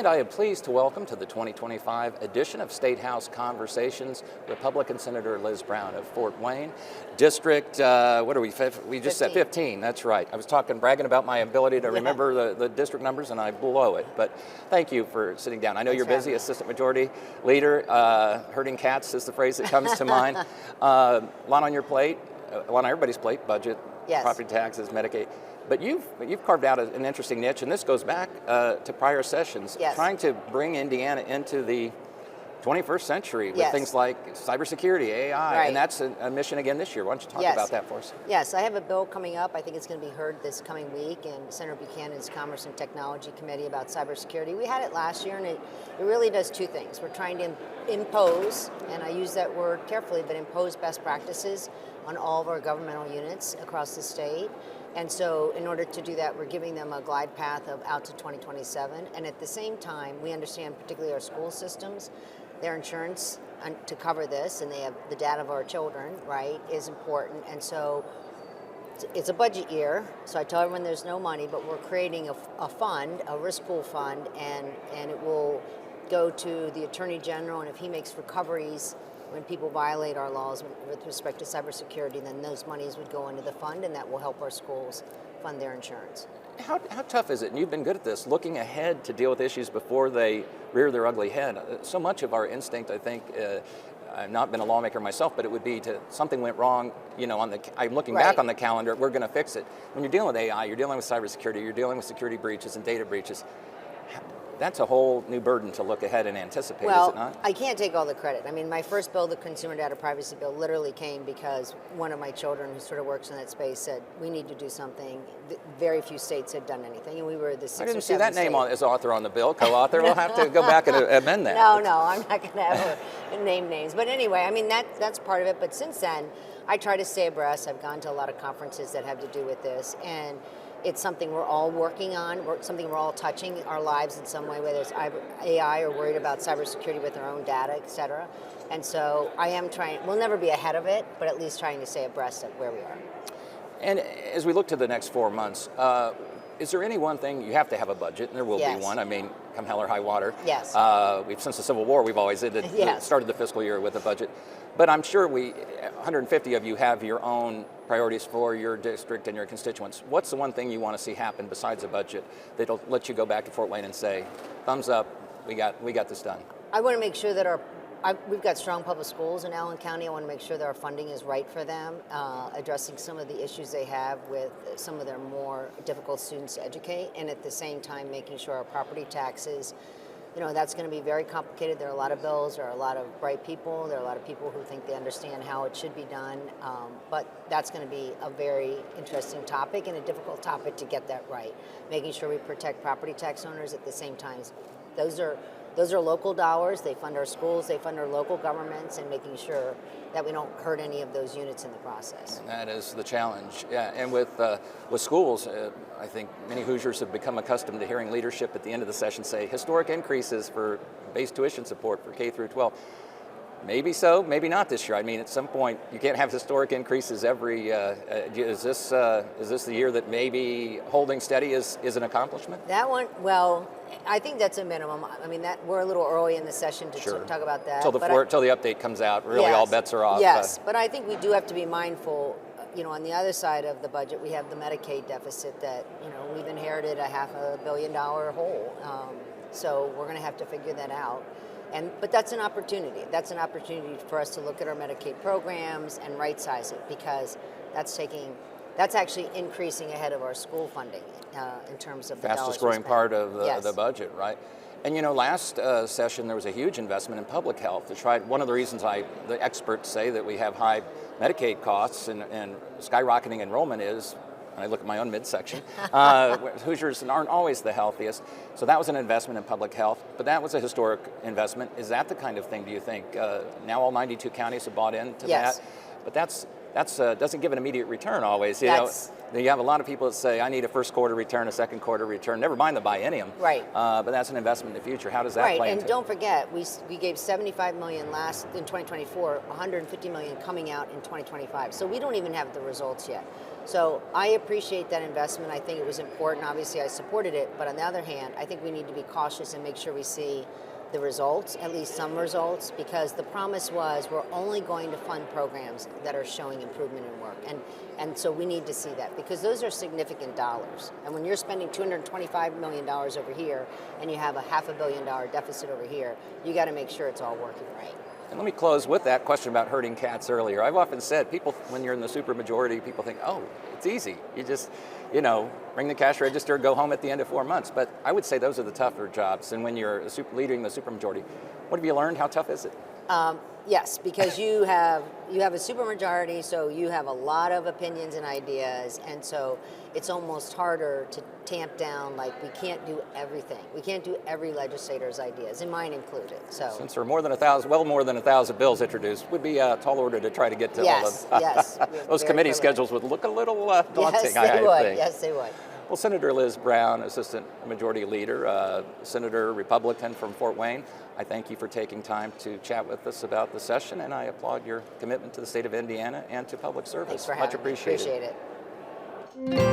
Tonight I am pleased to welcome to the 2025 edition of Statehouse Conversations, Republican Senator Liz Brown of Fort Wayne. District, what are we, we just 15. Said 15, that's right. I was bragging about my ability to remember the district numbers and I blow it, but thank you for sitting down. I know you're busy, Assistant Majority Leader, herding cats is the phrase that comes to mind. A lot on your plate, a lot on everybody's plate, budget, property taxes, Medicaid. But you've carved out an interesting niche, and this goes back to prior sessions, trying to bring Indiana into the 21st century with things like cybersecurity, AI, and that's a mission again this year. Why don't you talk about that for us? Yes, I have a bill coming up. I think it's going to be heard this coming week in Senator Buchanan's Commerce and Technology Committee about cybersecurity. We had it last year, and it really does two things. We're trying to impose, and I use that word carefully, but impose best practices on all of our governmental units across the state. And so in order to do that, we're giving them a glide path of out to 2027. And at the same time, we understand particularly our school systems, their insurance to cover this, and they have the data of our children, right, is important. And so it's a budget year, so I tell everyone there's no money, but we're creating a fund, a risk pool fund, and it will go to the Attorney General, and if he makes recoveries when people violate our laws with respect to cybersecurity, then those monies would go into the fund, and that will help our schools fund their insurance. How tough is it, and you've been good at this, looking ahead to deal with issues before they rear their ugly head? So much of our instinct, I think, I've not been a lawmaker myself, but it would be something went wrong, I'm looking back on the calendar, we're going to fix it. When you're dealing with AI, you're dealing with cybersecurity, you're dealing with security breaches and data breaches. That's a whole new burden to look ahead and anticipate, is it not? I can't take all the credit. I mean, my first bill, the Consumer Data Privacy Bill, literally came because one of my children who sort of works in that space said, we need to do something. Very few states had done anything, and we were the 6 or 7 I didn't see that name as author on the bill, co-author. We'll have to go back and amend that. No, I'm not going to ever name names. But anyway, I mean, that's part of it. But since then, I try to stay abreast. I've gone to a lot of conferences that have to do with this, and it's something we're all working on, something we're all touching our lives in some way, whether it's AI or worried about cybersecurity with our own data, et cetera. And so I am trying, we'll never be ahead of it, but at least trying to stay abreast of where we are. And as we look to the next 4 months, is there any one thing, you have to have a budget, and there will be one, I mean, come hell or high water. Yes. Since the Civil War, we've always started the fiscal year with a budget. But I'm sure 150 of you have your own priorities for your district and your constituents. What's the one thing you want to see happen besides a budget that'll let you go back to Fort Wayne and say, thumbs up, we got this done? I want to make sure that we've got strong public schools in Allen County. I want to make sure that our funding is right for them, addressing some of the issues they have with some of their more difficult students to educate, and at the same time making sure our property taxes, that's going to be very complicated. There are a lot of bills, there are a lot of bright people, there are a lot of people who think they understand how it should be done, but that's going to be a very interesting topic and a difficult topic to get that right. Making sure we protect property tax owners at the same time. Those are local dollars. They fund our schools, they fund our local governments, and making sure that we don't hurt any of those units in the process. And that is the challenge. Yeah, and with schools, I think many Hoosiers have become accustomed to hearing leadership at the end of the session say historic increases for base tuition support for K through 12. Maybe so, maybe not this year. I mean, at some point, you can't have historic increases every. Is this the year that maybe holding steady is an accomplishment? That one, well, I think that's a minimum. I mean, that we're a little early in the session to talk about that. Till the update comes out, really, all bets are off. Yes, but I think we do have to be mindful. On the other side of the budget, we have the Medicaid deficit that we've inherited a $500 million hole. So we're going to have to figure that out. But that's an opportunity. That's an opportunity for us to look at our Medicaid programs and right-size it, because that's actually increasing ahead of our school funding in terms of the fastest growing part of the budget, right? And last session there was a huge investment in public health to try. One of the reasons the experts say that we have high Medicaid costs and skyrocketing enrollment is, when I look at my own midsection, Hoosiers aren't always the healthiest. So that was an investment in public health, but that was a historic investment. Is that the kind of thing, do you think? Now all 92 counties have bought into that, but that's doesn't give an immediate return always. You have a lot of people that say, I need a first quarter return, a second quarter return, never mind the biennium. Right. But that's an investment in the future. How does that play into it? And don't forget, we gave $75 million in 2024, $150 million coming out in 2025. So we don't even have the results yet. So I appreciate that investment. I think it was important. Obviously, I supported it. But on the other hand, I think we need to be cautious and make sure we see the results, at least some results, because the promise was we're only going to fund programs that are showing improvement in work. And so we need to see that, because those are significant dollars. And when you're spending $225 million over here and you have a $500 million deficit over here, you got to make sure it's all working right. And let me close with that question about herding cats earlier. I've often said, people, when you're in the supermajority, people think, oh, it's easy. You just, bring the cash register, go home at the end of 4 months. But I would say those are the tougher jobs. And when you're leading the supermajority, what have you learned? How tough is it? Yes, because you have a supermajority, so you have a lot of opinions and ideas, and so it's almost harder to tamp down. Like, we can't do everything. We can't do every legislator's ideas, and mine included. So since there are more than 1,000 bills introduced, would be a tall order to try to get to all of yes. those committee schedules would look a little daunting. I think. Yes, they would. Well, Senator Liz Brown, Assistant Majority Leader, Senator Republican from Fort Wayne, I thank you for taking time to chat with us about the session, and I applaud your commitment to the state of Indiana and to public service. Thanks for having Much appreciated. me. Appreciate it.